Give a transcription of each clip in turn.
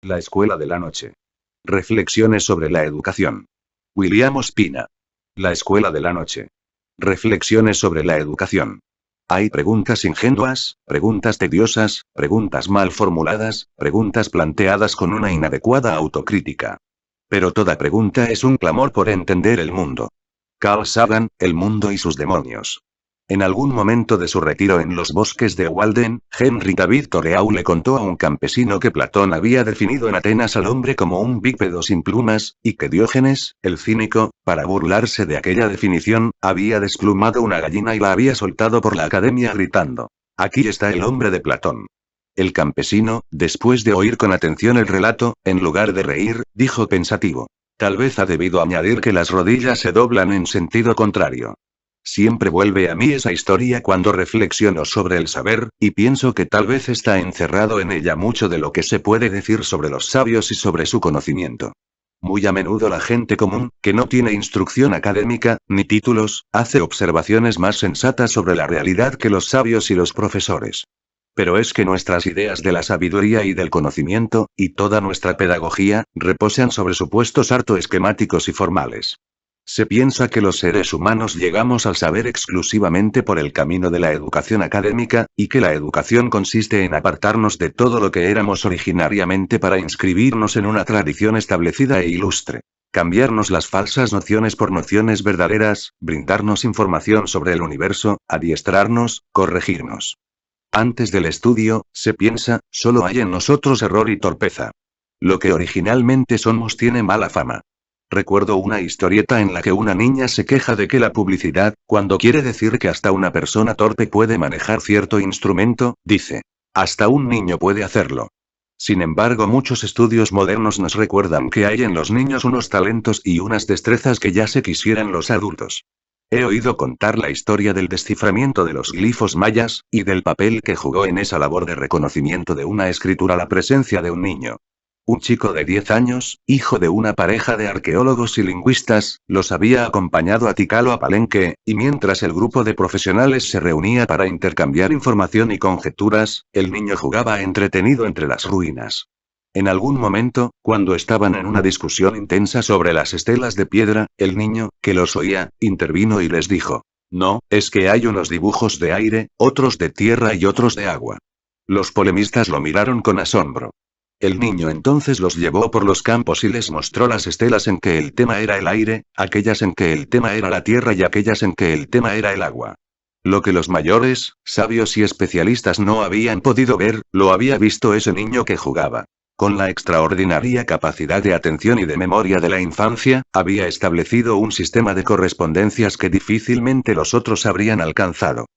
La escuela de la noche. Reflexiones sobre la educación. William Ospina. La escuela de la noche. Reflexiones sobre la educación. Hay preguntas ingenuas, preguntas tediosas, preguntas mal formuladas, preguntas planteadas con una inadecuada autocrítica. Pero toda pregunta es un clamor por entender el mundo. Carl Sagan, El mundo y sus demonios. En algún momento de su retiro en los bosques de Walden, Henry David Thoreau le contó a un campesino que Platón había definido en Atenas al hombre como un bípedo sin plumas, y que Diógenes, el cínico, para burlarse de aquella definición, había desplumado una gallina y la había soltado por la academia gritando: «Aquí está el hombre de Platón». El campesino, después de oír con atención el relato, en lugar de reír, dijo pensativo: «Tal vez ha debido añadir que las rodillas se doblan en sentido contrario». Siempre vuelve a mí esa historia cuando reflexiono sobre el saber, y pienso que tal vez está encerrado en ella mucho de lo que se puede decir sobre los sabios y sobre su conocimiento. Muy a menudo la gente común, que no tiene instrucción académica, ni títulos, hace observaciones más sensatas sobre la realidad que los sabios y los profesores. Pero es que nuestras ideas de la sabiduría y del conocimiento, y toda nuestra pedagogía, reposan sobre supuestos harto esquemáticos y formales. Se piensa que los seres humanos llegamos al saber exclusivamente por el camino de la educación académica, y que la educación consiste en apartarnos de todo lo que éramos originariamente para inscribirnos en una tradición establecida e ilustre. Cambiarnos las falsas nociones por nociones verdaderas, brindarnos información sobre el universo, adiestrarnos, corregirnos. Antes del estudio, se piensa, solo hay en nosotros error y torpeza. Lo que originalmente somos tiene mala fama. Recuerdo una historieta en la que una niña se queja de que la publicidad, cuando quiere decir que hasta una persona torpe puede manejar cierto instrumento, dice: «Hasta un niño puede hacerlo». Sin embargo, muchos estudios modernos nos recuerdan que hay en los niños unos talentos y unas destrezas que ya se quisieran los adultos. He oído contar la historia del desciframiento de los glifos mayas, y del papel que jugó en esa labor de reconocimiento de una escritura la presencia de un niño. Un chico de 10 años, hijo de una pareja de arqueólogos y lingüistas, los había acompañado a Tikal o a Palenque, y mientras el grupo de profesionales se reunía para intercambiar información y conjeturas, el niño jugaba entretenido entre las ruinas. En algún momento, cuando estaban en una discusión intensa sobre las estelas de piedra, el niño, que los oía, intervino y les dijo: «No, es que hay unos dibujos de aire, otros de tierra y otros de agua». Los polemistas lo miraron con asombro. El niño entonces los llevó por los campos y les mostró las estelas en que el tema era el aire, aquellas en que el tema era la tierra y aquellas en que el tema era el agua. Lo que los mayores, sabios y especialistas no habían podido ver, lo había visto ese niño que jugaba. Con la extraordinaria capacidad de atención y de memoria de la infancia, había establecido un sistema de correspondencias que difícilmente los otros habrían alcanzado.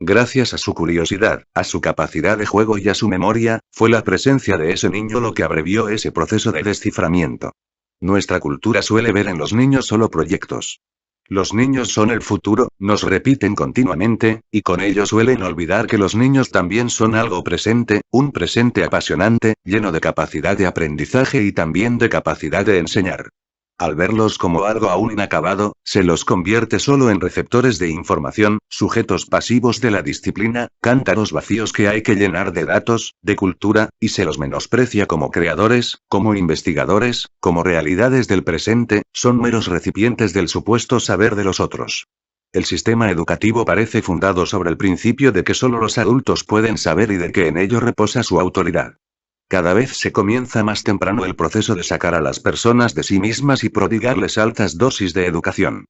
Gracias a su curiosidad, a su capacidad de juego y a su memoria, fue la presencia de ese niño lo que abrevió ese proceso de desciframiento. Nuestra cultura suele ver en los niños solo proyectos. Los niños son el futuro, nos repiten continuamente, y con ello suelen olvidar que los niños también son algo presente, un presente apasionante, lleno de capacidad de aprendizaje y también de capacidad de enseñar. Al verlos como algo aún inacabado, se los convierte solo en receptores de información, sujetos pasivos de la disciplina, cántaros vacíos que hay que llenar de datos, de cultura, y se los menosprecia como creadores, como investigadores, como realidades del presente, son meros recipientes del supuesto saber de los otros. El sistema educativo parece fundado sobre el principio de que solo los adultos pueden saber y de que en ello reposa su autoridad. Cada vez se comienza más temprano el proceso de sacar a las personas de sí mismas y prodigarles altas dosis de educación.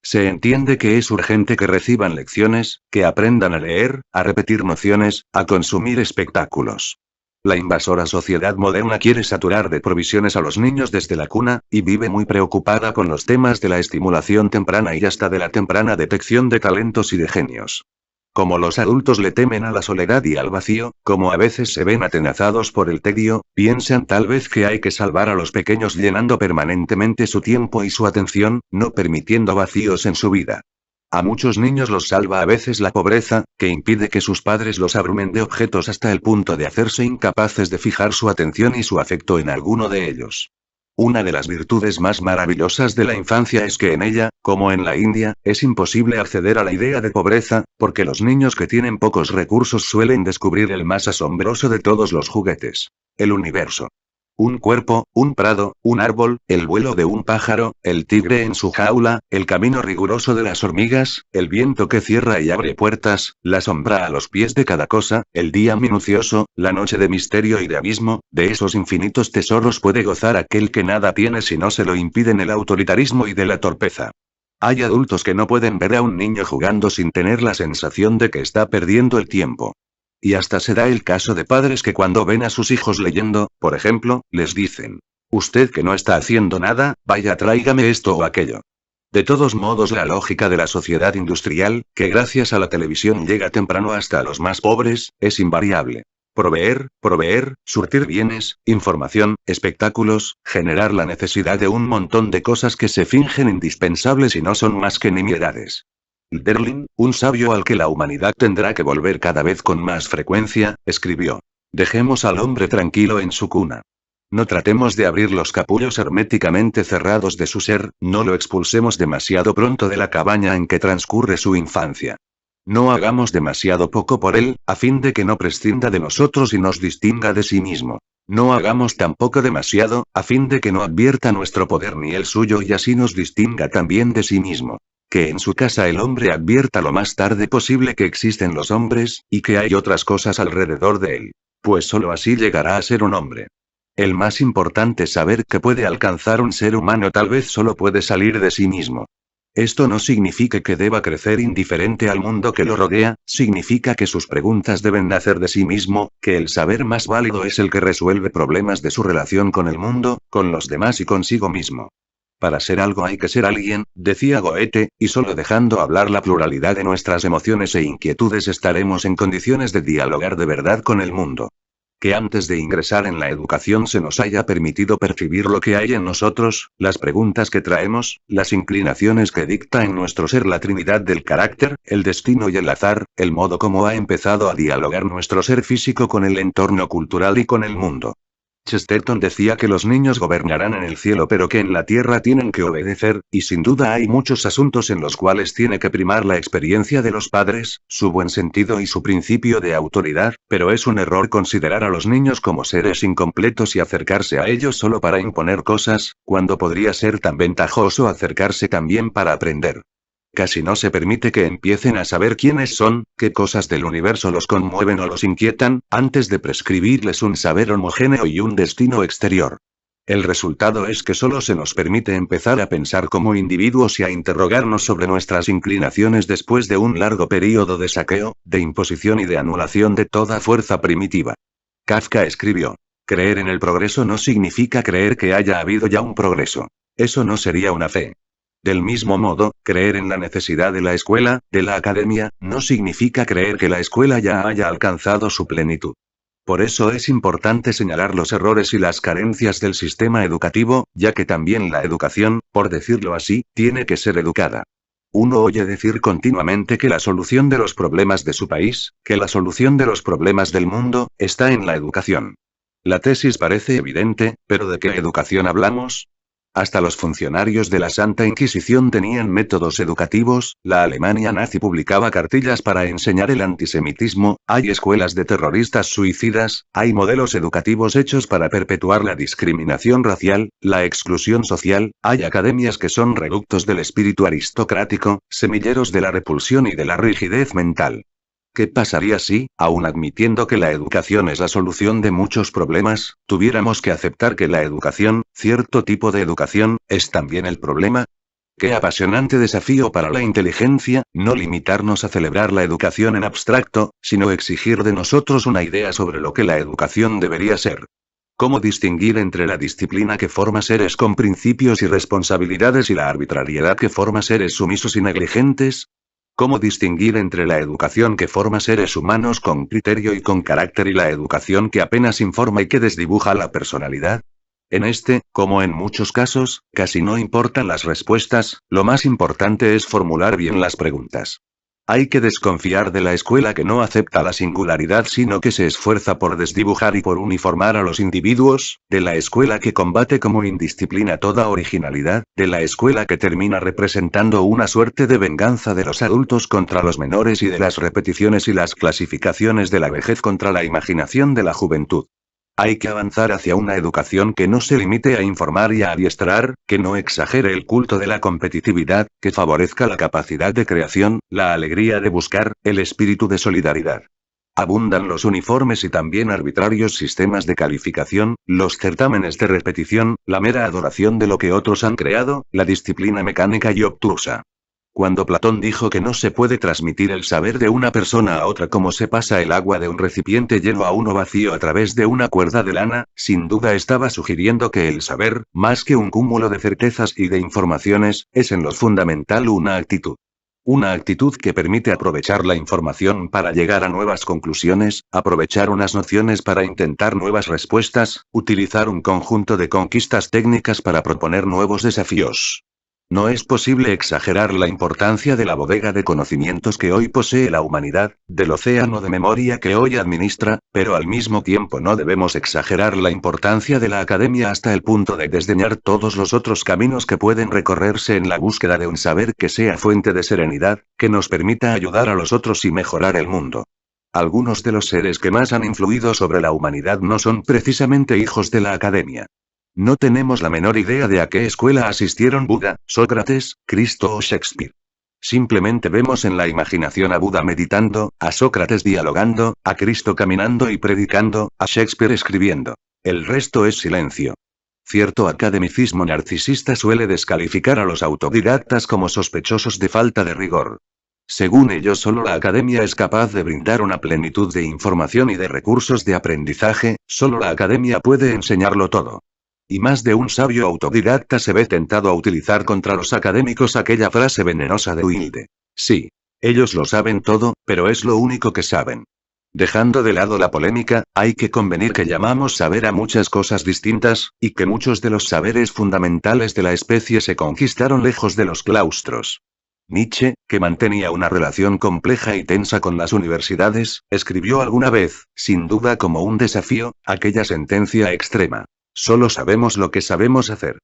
Se entiende que es urgente que reciban lecciones, que aprendan a leer, a repetir nociones, a consumir espectáculos. La invasora sociedad moderna quiere saturar de provisiones a los niños desde la cuna, y vive muy preocupada con los temas de la estimulación temprana y hasta de la temprana detección de talentos y de genios. Como los adultos le temen a la soledad y al vacío, como a veces se ven atenazados por el tedio, piensan tal vez que hay que salvar a los pequeños llenando permanentemente su tiempo y su atención, no permitiendo vacíos en su vida. A muchos niños los salva a veces la pobreza, que impide que sus padres los abrumen de objetos hasta el punto de hacerse incapaces de fijar su atención y su afecto en alguno de ellos. Una de las virtudes más maravillosas de la infancia es que en ella, como en la India, es imposible acceder a la idea de pobreza, porque los niños que tienen pocos recursos suelen descubrir el más asombroso de todos los juguetes: el universo. Un cuerpo, un prado, un árbol, el vuelo de un pájaro, el tigre en su jaula, el camino riguroso de las hormigas, el viento que cierra y abre puertas, la sombra a los pies de cada cosa, el día minucioso, la noche de misterio y de abismo, de esos infinitos tesoros puede gozar aquel que nada tiene si no se lo impiden el autoritarismo y de la torpeza. Hay adultos que no pueden ver a un niño jugando sin tener la sensación de que está perdiendo el tiempo. Y hasta se da el caso de padres que cuando ven a sus hijos leyendo, por ejemplo, les dicen: usted que no está haciendo nada, vaya tráigame esto o aquello. De todos modos, la lógica de la sociedad industrial, que gracias a la televisión llega temprano hasta los más pobres, es invariable. Proveer, surtir bienes, información, espectáculos, generar la necesidad de un montón de cosas que se fingen indispensables y no son más que nimiedades. Derlin, un sabio al que la humanidad tendrá que volver cada vez con más frecuencia, escribió: dejemos al hombre tranquilo en su cuna. No tratemos de abrir los capullos herméticamente cerrados de su ser, no lo expulsemos demasiado pronto de la cabaña en que transcurre su infancia. No hagamos demasiado poco por él, a fin de que no prescinda de nosotros y nos distinga de sí mismo. No hagamos tampoco demasiado, a fin de que no advierta nuestro poder ni el suyo y así nos distinga también de sí mismo. Que en su casa el hombre advierta lo más tarde posible que existen los hombres, y que hay otras cosas alrededor de él. Pues solo así llegará a ser un hombre. El más importante saber que puede alcanzar un ser humano tal vez solo puede salir de sí mismo. Esto no significa que deba crecer indiferente al mundo que lo rodea, significa que sus preguntas deben nacer de sí mismo, que el saber más válido es el que resuelve problemas de su relación con el mundo, con los demás y consigo mismo. Para ser algo hay que ser alguien, decía Goethe, y solo dejando hablar la pluralidad de nuestras emociones e inquietudes estaremos en condiciones de dialogar de verdad con el mundo. Que antes de ingresar en la educación se nos haya permitido percibir lo que hay en nosotros, las preguntas que traemos, las inclinaciones que dicta en nuestro ser la trinidad del carácter, el destino y el azar, el modo como ha empezado a dialogar nuestro ser físico con el entorno cultural y con el mundo. Chesterton decía que los niños gobernarán en el cielo pero que en la tierra tienen que obedecer, y sin duda hay muchos asuntos en los cuales tiene que primar la experiencia de los padres, su buen sentido y su principio de autoridad, pero es un error considerar a los niños como seres incompletos y acercarse a ellos solo para imponer cosas, cuando podría ser tan ventajoso acercarse también para aprender. Casi no se permite que empiecen a saber quiénes son, qué cosas del universo los conmueven o los inquietan, antes de prescribirles un saber homogéneo y un destino exterior. El resultado es que solo se nos permite empezar a pensar como individuos y a interrogarnos sobre nuestras inclinaciones después de un largo período de saqueo, de imposición y de anulación de toda fuerza primitiva. Kafka escribió: creer en el progreso no significa creer que haya habido ya un progreso. Eso no sería una fe. Del mismo modo, creer en la necesidad de la escuela, de la academia, no significa creer que la escuela ya haya alcanzado su plenitud. Por eso es importante señalar los errores y las carencias del sistema educativo, ya que también la educación, por decirlo así, tiene que ser educada. Uno oye decir continuamente que la solución de los problemas de su país, que la solución de los problemas del mundo, está en la educación. La tesis parece evidente, pero ¿de qué educación hablamos? Hasta los funcionarios de la Santa Inquisición tenían métodos educativos, la Alemania nazi publicaba cartillas para enseñar el antisemitismo, hay escuelas de terroristas suicidas, hay modelos educativos hechos para perpetuar la discriminación racial, la exclusión social, hay academias que son reductos del espíritu aristocrático, semilleros de la repulsión y de la rigidez mental. ¿Qué pasaría si, aun admitiendo que la educación es la solución de muchos problemas, tuviéramos que aceptar que la educación, cierto tipo de educación, es también el problema? Qué apasionante desafío para la inteligencia, no limitarnos a celebrar la educación en abstracto, sino exigir de nosotros una idea sobre lo que la educación debería ser. ¿Cómo distinguir entre la disciplina que forma seres con principios y responsabilidades y la arbitrariedad que forma seres sumisos y negligentes? ¿Cómo distinguir entre la educación que forma seres humanos con criterio y con carácter y la educación que apenas informa y que desdibuja la personalidad? En este, como en muchos casos, casi no importan las respuestas, lo más importante es formular bien las preguntas. Hay que desconfiar de la escuela que no acepta la singularidad sino que se esfuerza por desdibujar y por uniformar a los individuos, de la escuela que combate como indisciplina toda originalidad, de la escuela que termina representando una suerte de venganza de los adultos contra los menores y de las repeticiones y las clasificaciones de la vejez contra la imaginación de la juventud. Hay que avanzar hacia una educación que no se limite a informar y a adiestrar, que no exagere el culto de la competitividad, que favorezca la capacidad de creación, la alegría de buscar, el espíritu de solidaridad. Abundan los uniformes y también arbitrarios sistemas de calificación, los certámenes de repetición, la mera adoración de lo que otros han creado, la disciplina mecánica y obtusa. Cuando Platón dijo que no se puede transmitir el saber de una persona a otra como se pasa el agua de un recipiente lleno a uno vacío a través de una cuerda de lana, sin duda estaba sugiriendo que el saber, más que un cúmulo de certezas y de informaciones, es en lo fundamental una actitud. Una actitud que permite aprovechar la información para llegar a nuevas conclusiones, aprovechar unas nociones para intentar nuevas respuestas, utilizar un conjunto de conquistas técnicas para proponer nuevos desafíos. No es posible exagerar la importancia de la bodega de conocimientos que hoy posee la humanidad, del océano de memoria que hoy administra, pero al mismo tiempo no debemos exagerar la importancia de la academia hasta el punto de desdeñar todos los otros caminos que pueden recorrerse en la búsqueda de un saber que sea fuente de serenidad, que nos permita ayudar a los otros y mejorar el mundo. Algunos de los seres que más han influido sobre la humanidad no son precisamente hijos de la academia. No tenemos la menor idea de a qué escuela asistieron Buda, Sócrates, Cristo o Shakespeare. Simplemente vemos en la imaginación a Buda meditando, a Sócrates dialogando, a Cristo caminando y predicando, a Shakespeare escribiendo. El resto es silencio. Cierto academicismo narcisista suele descalificar a los autodidactas como sospechosos de falta de rigor. Según ellos, solo la academia es capaz de brindar una plenitud de información y de recursos de aprendizaje, solo la academia puede enseñarlo todo. Y más de un sabio autodidacta se ve tentado a utilizar contra los académicos aquella frase venenosa de Wilde. Sí. Ellos lo saben todo, pero es lo único que saben. Dejando de lado la polémica, hay que convenir que llamamos saber a muchas cosas distintas, y que muchos de los saberes fundamentales de la especie se conquistaron lejos de los claustros. Nietzsche, que mantenía una relación compleja y tensa con las universidades, escribió alguna vez, sin duda como un desafío, aquella sentencia extrema. Solo sabemos lo que sabemos hacer.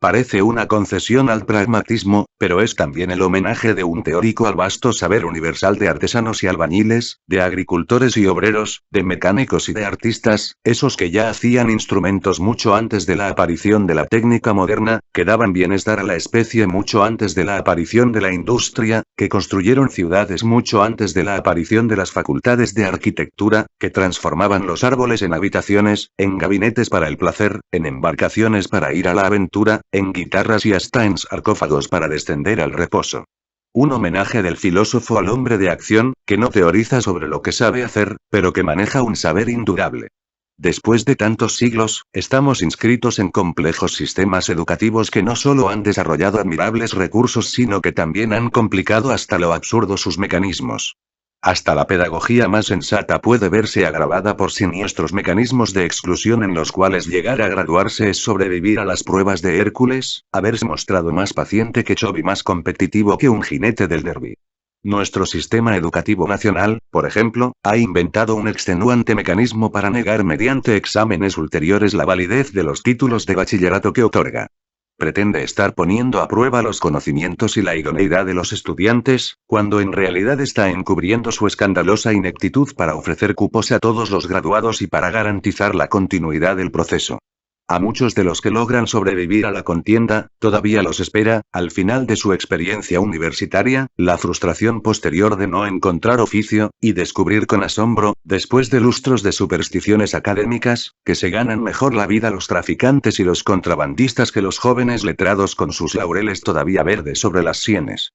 Parece una concesión al pragmatismo, pero es también el homenaje de un teórico al vasto saber universal de artesanos y albañiles, de agricultores y obreros, de mecánicos y de artistas, esos que ya hacían instrumentos mucho antes de la aparición de la técnica moderna, que daban bienestar a la especie mucho antes de la aparición de la industria, que construyeron ciudades mucho antes de la aparición de las facultades de arquitectura, que transformaban los árboles en habitaciones, en gabinetes para el placer, en embarcaciones para ir a la aventura, en guitarras y hasta en sarcófagos para descender al reposo. Un homenaje del filósofo al hombre de acción, que no teoriza sobre lo que sabe hacer, pero que maneja un saber indudable. Después de tantos siglos, estamos inscritos en complejos sistemas educativos que no solo han desarrollado admirables recursos sino que también han complicado hasta lo absurdo sus mecanismos. Hasta la pedagogía más sensata puede verse agravada por siniestros mecanismos de exclusión en los cuales llegar a graduarse es sobrevivir a las pruebas de Hércules, haberse mostrado más paciente que Job y más competitivo que un jinete del derby. Nuestro sistema educativo nacional, por ejemplo, ha inventado un extenuante mecanismo para negar mediante exámenes ulteriores la validez de los títulos de bachillerato que otorga. Pretende estar poniendo a prueba los conocimientos y la idoneidad de los estudiantes, cuando en realidad está encubriendo su escandalosa ineptitud para ofrecer cupos a todos los graduados y para garantizar la continuidad del proceso. A muchos de los que logran sobrevivir a la contienda, todavía los espera, al final de su experiencia universitaria, la frustración posterior de no encontrar oficio, y descubrir con asombro, después de lustros de supersticiones académicas, que se ganan mejor la vida los traficantes y los contrabandistas que los jóvenes letrados con sus laureles todavía verdes sobre las sienes.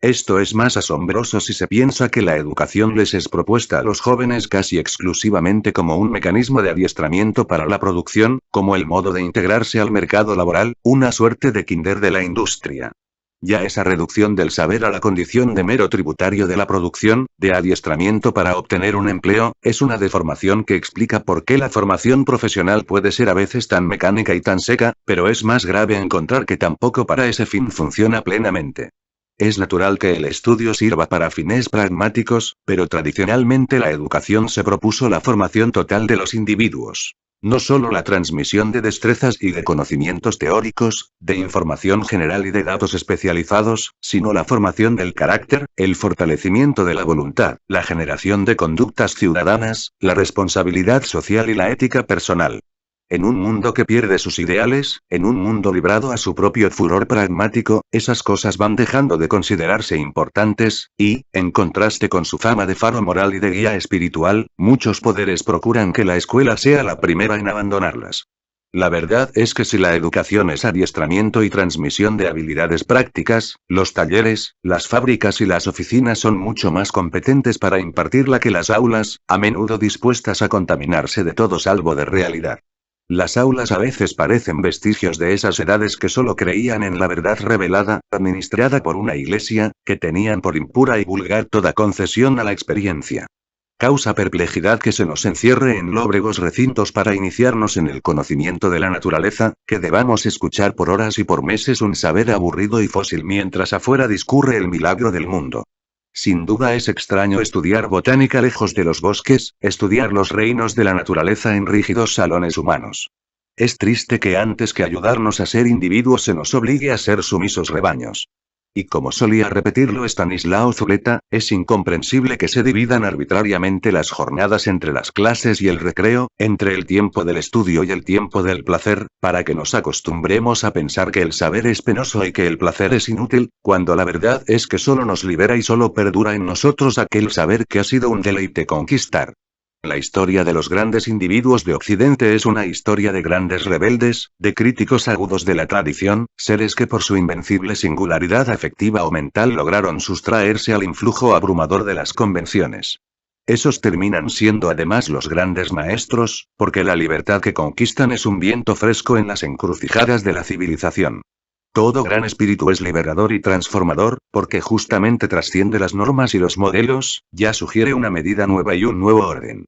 Esto es más asombroso si se piensa que la educación les es propuesta a los jóvenes casi exclusivamente como un mecanismo de adiestramiento para la producción, como el modo de integrarse al mercado laboral, una suerte de kinder de la industria. Ya esa reducción del saber a la condición de mero tributario de la producción, de adiestramiento para obtener un empleo, es una deformación que explica por qué la formación profesional puede ser a veces tan mecánica y tan seca, pero es más grave encontrar que tampoco para ese fin funciona plenamente. Es natural que el estudio sirva para fines pragmáticos, pero tradicionalmente la educación se propuso la formación total de los individuos. No solo la transmisión de destrezas y de conocimientos teóricos, de información general y de datos especializados, sino la formación del carácter, el fortalecimiento de la voluntad, la generación de conductas ciudadanas, la responsabilidad social y la ética personal. En un mundo que pierde sus ideales, en un mundo librado a su propio furor pragmático, esas cosas van dejando de considerarse importantes, y, en contraste con su fama de faro moral y de guía espiritual, muchos poderes procuran que la escuela sea la primera en abandonarlas. La verdad es que si la educación es adiestramiento y transmisión de habilidades prácticas, los talleres, las fábricas y las oficinas son mucho más competentes para impartirla que las aulas, a menudo dispuestas a contaminarse de todo salvo de realidad. Las aulas a veces parecen vestigios de esas edades que solo creían en la verdad revelada, administrada por una iglesia, que tenían por impura y vulgar toda concesión a la experiencia. Causa perplejidad que se nos encierre en lóbregos recintos para iniciarnos en el conocimiento de la naturaleza, que debamos escuchar por horas y por meses un saber aburrido y fósil mientras afuera discurre el milagro del mundo. Sin duda es extraño estudiar botánica lejos de los bosques, estudiar los reinos de la naturaleza en rígidos salones humanos. Es triste que antes que ayudarnos a ser individuos se nos obligue a ser sumisos rebaños. Y como solía repetirlo Estanislao Zuleta, es incomprensible que se dividan arbitrariamente las jornadas entre las clases y el recreo, entre el tiempo del estudio y el tiempo del placer, para que nos acostumbremos a pensar que el saber es penoso y que el placer es inútil, cuando la verdad es que solo nos libera y solo perdura en nosotros aquel saber que ha sido un deleite conquistar. La historia de los grandes individuos de Occidente es una historia de grandes rebeldes, de críticos agudos de la tradición, seres que por su invencible singularidad afectiva o mental lograron sustraerse al influjo abrumador de las convenciones. Esos terminan siendo además los grandes maestros, porque la libertad que conquistan es un viento fresco en las encrucijadas de la civilización. Todo gran espíritu es liberador y transformador, porque justamente trasciende las normas y los modelos, ya sugiere una medida nueva y un nuevo orden.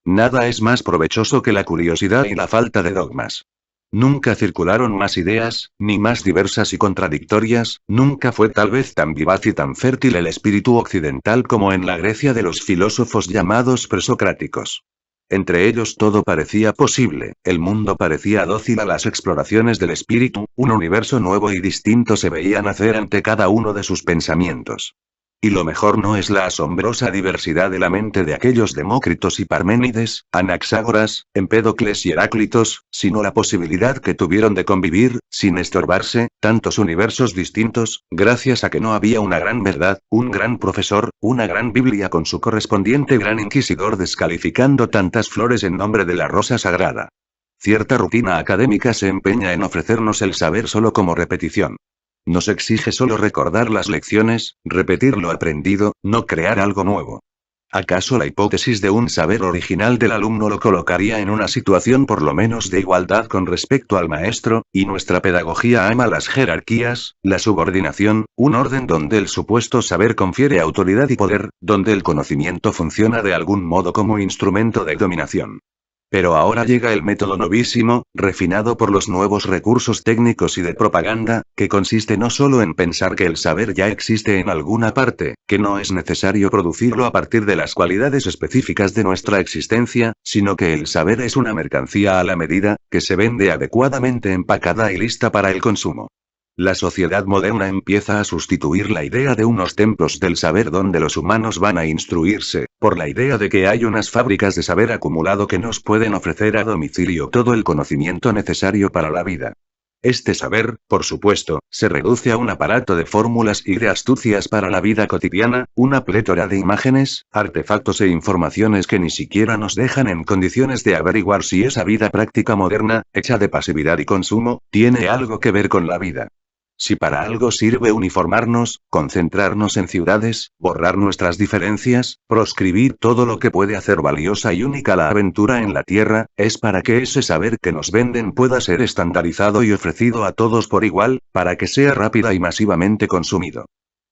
Nada es más provechoso que la curiosidad y la falta de dogmas. Nunca circularon más ideas, ni más diversas y contradictorias, nunca fue tal vez tan vivaz y tan fértil el espíritu occidental como en la Grecia de los filósofos llamados presocráticos. Entre ellos todo parecía posible, el mundo parecía dócil a las exploraciones del espíritu, un universo nuevo y distinto se veía nacer ante cada uno de sus pensamientos. Y lo mejor no es la asombrosa diversidad de la mente de aquellos Demócritos y Parménides, Anaxágoras, Empédocles y Heráclitos, sino la posibilidad que tuvieron de convivir, sin estorbarse, tantos universos distintos, gracias a que no había una gran verdad, un gran profesor, una gran Biblia con su correspondiente gran inquisidor descalificando tantas flores en nombre de la rosa sagrada. Cierta rutina académica se empeña en ofrecernos el saber solo como repetición. Nos exige solo recordar las lecciones, repetir lo aprendido, no crear algo nuevo. ¿Acaso la hipótesis de un saber original del alumno lo colocaría en una situación por lo menos de igualdad con respecto al maestro, y nuestra pedagogía ama las jerarquías, la subordinación, un orden donde el supuesto saber confiere autoridad y poder, donde el conocimiento funciona de algún modo como instrumento de dominación? Pero ahora llega el método novísimo, refinado por los nuevos recursos técnicos y de propaganda, que consiste no solo en pensar que el saber ya existe en alguna parte, que no es necesario producirlo a partir de las cualidades específicas de nuestra existencia, sino que el saber es una mercancía a la medida, que se vende adecuadamente empacada y lista para el consumo. La sociedad moderna empieza a sustituir la idea de unos templos del saber donde los humanos van a instruirse, por la idea de que hay unas fábricas de saber acumulado que nos pueden ofrecer a domicilio todo el conocimiento necesario para la vida. Este saber, por supuesto, se reduce a un aparato de fórmulas y de astucias para la vida cotidiana, una plétora de imágenes, artefactos e informaciones que ni siquiera nos dejan en condiciones de averiguar si esa vida práctica moderna, hecha de pasividad y consumo, tiene algo que ver con la vida. Si para algo sirve uniformarnos, concentrarnos en ciudades, borrar nuestras diferencias, proscribir todo lo que puede hacer valiosa y única la aventura en la tierra, es para que ese saber que nos venden pueda ser estandarizado y ofrecido a todos por igual, para que sea rápida y masivamente consumido.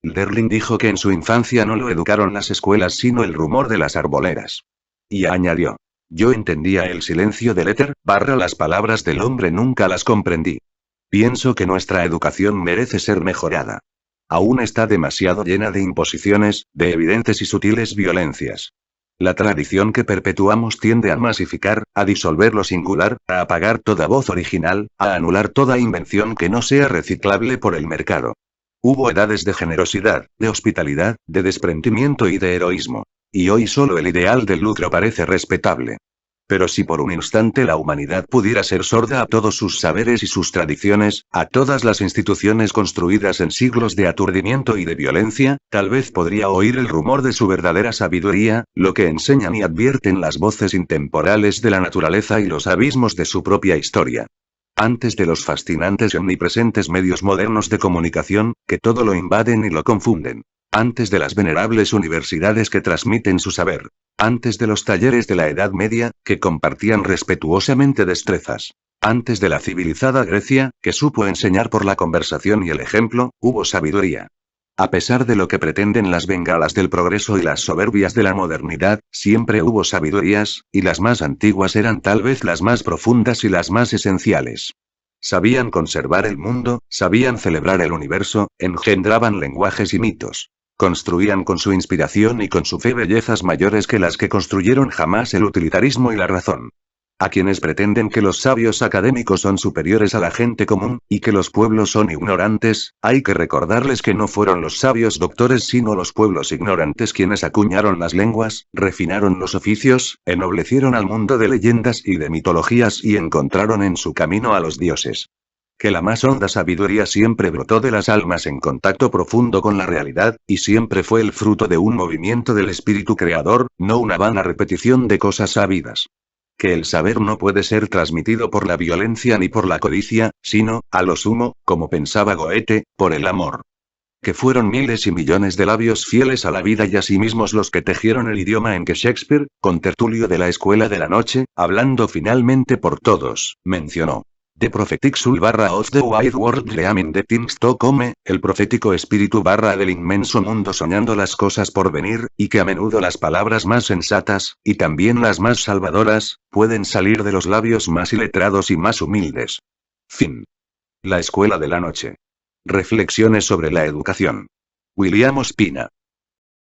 Derling dijo que en su infancia no lo educaron las escuelas sino el rumor de las arboleras. Y añadió: yo entendía el silencio del éter, las palabras del hombre nunca las comprendí. Pienso que nuestra educación merece ser mejorada. Aún está demasiado llena de imposiciones, de evidentes y sutiles violencias. La tradición que perpetuamos tiende a masificar, a disolver lo singular, a apagar toda voz original, a anular toda invención que no sea reciclable por el mercado. Hubo edades de generosidad, de hospitalidad, de desprendimiento y de heroísmo. Y hoy solo el ideal del lucro parece respetable. Pero si por un instante la humanidad pudiera ser sorda a todos sus saberes y sus tradiciones, a todas las instituciones construidas en siglos de aturdimiento y de violencia, tal vez podría oír el rumor de su verdadera sabiduría, lo que enseñan y advierten las voces intemporales de la naturaleza y los abismos de su propia historia. Antes de los fascinantes y omnipresentes medios modernos de comunicación, que todo lo invaden y lo confunden. Antes de las venerables universidades que transmiten su saber. Antes de los talleres de la Edad Media, que compartían respetuosamente destrezas. Antes de la civilizada Grecia, que supo enseñar por la conversación y el ejemplo, hubo sabiduría. A pesar de lo que pretenden las bengalas del progreso y las soberbias de la modernidad, siempre hubo sabidurías, y las más antiguas eran tal vez las más profundas y las más esenciales. Sabían conservar el mundo, sabían celebrar el universo, engendraban lenguajes y mitos. Construían con su inspiración y con su fe bellezas mayores que las que construyeron jamás el utilitarismo y la razón. A quienes pretenden que los sabios académicos son superiores a la gente común, y que los pueblos son ignorantes, hay que recordarles que no fueron los sabios doctores sino los pueblos ignorantes quienes acuñaron las lenguas, refinaron los oficios, ennoblecieron al mundo de leyendas y de mitologías y encontraron en su camino a los dioses. Que la más honda sabiduría siempre brotó de las almas en contacto profundo con la realidad, y siempre fue el fruto de un movimiento del espíritu creador, no una vana repetición de cosas sabidas. Que el saber no puede ser transmitido por la violencia ni por la codicia, sino, a lo sumo, como pensaba Goethe, por el amor. Que fueron miles y millones de labios fieles a la vida y a sí mismos los que tejieron el idioma en que Shakespeare, con Tertulio de la Escuela de la Noche, hablando finalmente por todos, mencionó. The prophetic soul of the wide world dreaming the things to come, el profético espíritu del inmenso mundo soñando las cosas por venir, y que a menudo las palabras más sensatas, y también las más salvadoras, pueden salir de los labios más iletrados y más humildes. Fin. La Escuela de la Noche. Reflexiones sobre la educación. William Ospina.